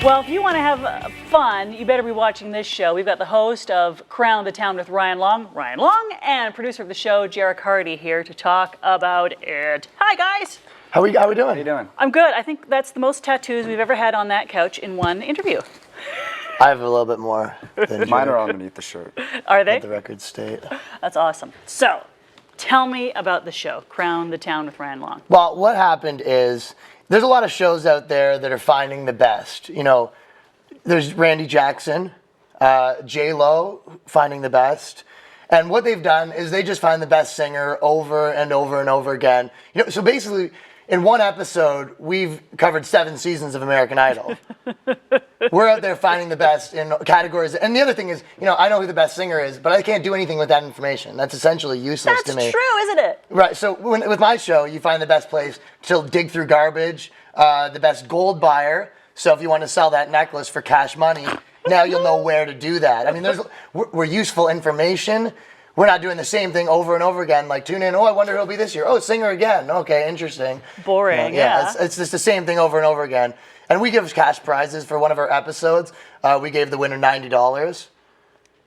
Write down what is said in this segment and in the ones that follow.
Well, if you want to have fun, you better be watching this show. We've got the host of Crown the Town with Ryan Long, and producer of the show, Jarek Hardy, here to talk about it. Hi, guys. How we doing? How you doing? I'm good. I think that's the most tattoos we've ever had on that couch in one interview. I have a little bit more than Mine Jarek, are underneath the shirt. Are they? let the record state. That's awesome. So, tell me about the show, Crown the Town with Ryan Long. Well, what happened is there's a lot of shows out there that are finding the best. You know, there's Randy Jackson, J-Lo finding the best. And what they've done is they just find the best singer over and over and over again. You know, so basically, in one episode, we've covered 7 seasons of American Idol. We're out there finding the best in categories. And the other thing is, you know, I know who the best singer is, but I can't do anything with that information. That's essentially useless to me. That's true, isn't it? Right. So with my show, you find the best place to dig through garbage, the best gold buyer. So if you want to sell that necklace for cash money, now you'll know where to do that. I mean, we're useful information. We're not doing the same thing over and over again. Like, tune in. Oh, I wonder who'll be this year. Oh, singer again. Okay, interesting. Boring. Yeah. It's just the same thing over and over again. And we give cash prizes for one of our episodes. We gave the winner $90.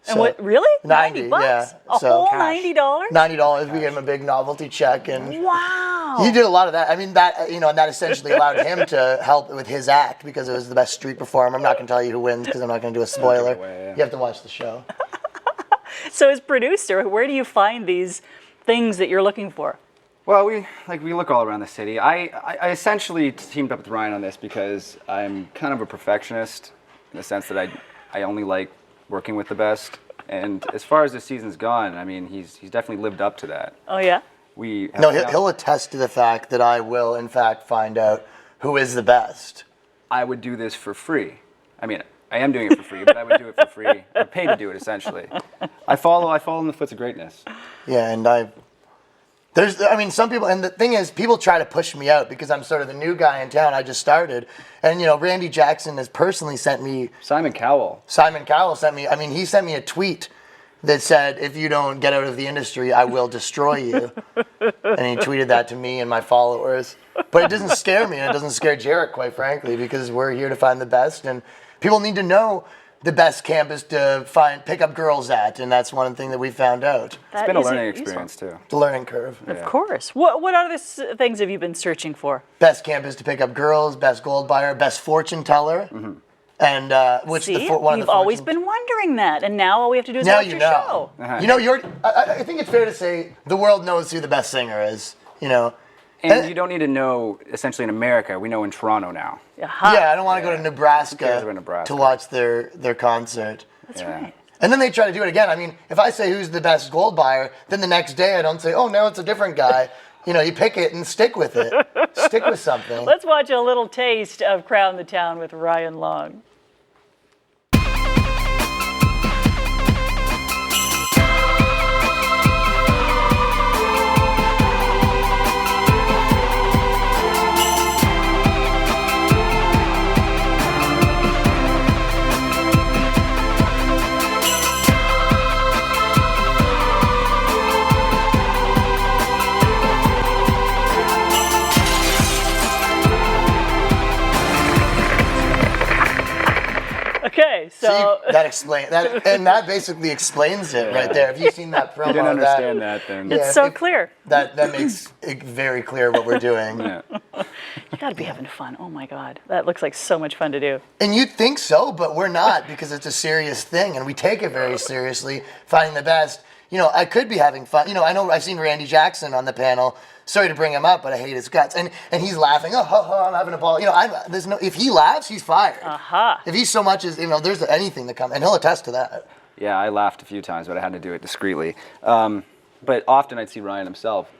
And what, really? 90 bucks? yeah. A So whole cash. $90? $90. We gave him a big novelty check, and Wow. he did a lot of that. I mean, that, you know, and that essentially allowed him to help with his act because it was the best street performer. I'm not going to tell you who wins because I'm not going to do a spoiler. away, yeah. You have to watch the show. So as producer, where do you find these things that you're looking for? Well, we look all around the city. I essentially teamed up with Ryan on this because I'm kind of a perfectionist in the sense that I only like working with the best. And as far as this season's gone, I mean, he's definitely lived up to that. Oh, yeah? No, he'll attest to the fact that I will, in fact, find out who is the best. I would do this for free. I mean, I am doing it for free, but I would do it for free. Or pay to do it, essentially. I follow in the footsteps of greatness. Yeah, and some people, and the thing is, people try to push me out because I'm sort of the new guy in town. I just started. And, you know, Randy Jackson has personally sent me. Simon Cowell sent me, he sent me a tweet that said, if you don't get out of the industry, I will destroy you. And he tweeted that to me and my followers. But it doesn't scare me, and it doesn't scare Jarek, quite frankly, because we're here to find the best. And people need to know the best campus to pick up girls at, and that's one thing that we found out. It's been a learning experience, too. The learning curve. Of course. What other things have you been searching for? Best campus to pick up girls, best gold buyer, best fortune teller, and You've always been wondering that, and now all we have to do is watch your show. You know, I think it's fair to say the world knows who the best singer is. You know. And you don't need to know, essentially, in America. We know in Toronto now. Aha. Yeah, I don't want to go to Nebraska Nebraska to watch their concert. That's right. And then they try to do it again. I mean, if I say who's the best gold buyer, then the next day I don't say, oh, no, it's a different guy. You know, you pick it and stick with it. Stick with something. Let's watch a little taste of Crown the Town with Ryan Long. Okay, so that basically explains it right there. Have you seen that promo? If you didn't understand that, then it's so clear. That makes it very clear what we're doing. Yeah. You got to be having fun. Oh my God, that looks like so much fun to do. And you'd think so, but we're not because it's a serious thing, and we take it very seriously. Finding the best. You know, I could be having fun. You know, I've seen Randy Jackson on the panel. Sorry to bring him up, but I hate his guts. And he's laughing. Oh, I'm having a ball. You know, if he laughs, he's fired. Aha. If he so much as, you know, there's anything that comes, and he'll attest to that. Yeah, I laughed a few times, but I had to do it discreetly. But often I'd see Ryan himself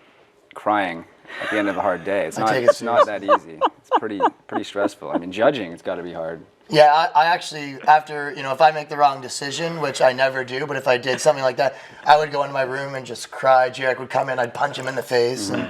crying at the end of a hard day. It's not that easy. It's pretty stressful. I mean, judging, it's got to be hard. Yeah, I actually, after, you know, if I make the wrong decision, which I never do, but if I did something like that, I would go into my room and just cry. Jarek would come in, I'd punch him in the face. And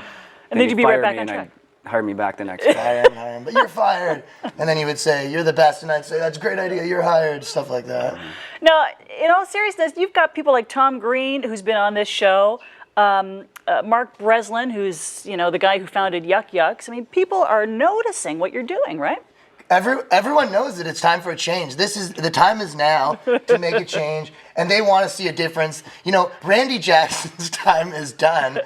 then you'd be right back on track. Hire me back the next day. Hire him, but you're fired. And then he would say, you're the best. And I'd say, that's a great idea, you're hired, stuff like that. Now, in all seriousness, you've got people like Tom Green, who's been on this show, Mark Breslin, who's, you know, the guy who founded Yuck Yucks. I mean, people are noticing what you're doing, right? everyone knows that it's time for a change. The time is now to make a change, and they want to see a difference. You know, Randy Jackson's time is done,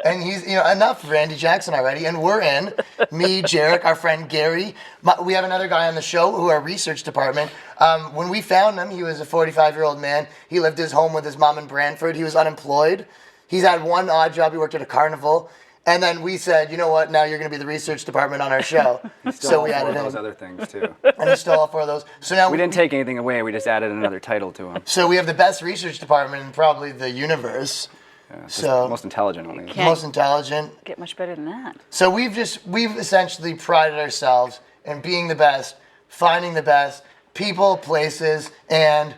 and he's enough Randy Jackson already. And we're in. Me, Jarek, our friend Gary. We have another guy on the show who our research department. When we found him, he was a 45-year-old man. He lived his home with his mom in Brantford. He was unemployed. He's had one odd job. He worked at a carnival. And then we said, you know what? Now you're going to be the research department on our show. So we added those other things too. And he stole all 4 of those. So now we didn't take anything away. We just added another title to him. So we have the best research department in probably the universe. Yeah, so most intelligent on the most intelligent. Get much better than that. So we've essentially prided ourselves in being the best, finding the best people, places, and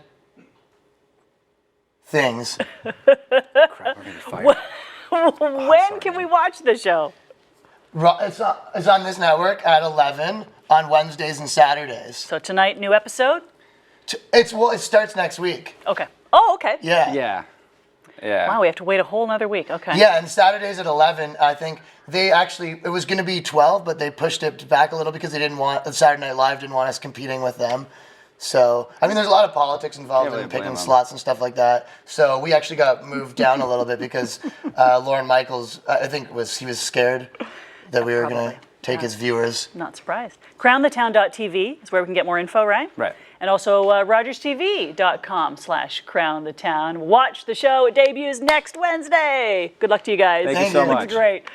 things. Crap, we're getting fired. When can we watch the show? It's on this network at 11 on Wednesdays and Saturdays. So tonight, new episode? It starts next week. Okay. Oh, okay. Yeah. Yeah. Wow, we have to wait a whole another week. Okay. Yeah, and Saturdays at 11, I think it was going to be 12, but they pushed it back a little because Saturday Night Live didn't want us competing with them. So, I mean, there's a lot of politics involved in picking slots and stuff like that. So we actually got moved down a little bit because Lorne Michaels, I think he was scared that we were going to take his viewers. Not surprised. CrownTheTown.tv is where we can get more info, right? Right. And also RogersTV.com/CrownTheTown. Watch the show. It debuts next Wednesday. Good luck to you guys. Thank you so much. Great.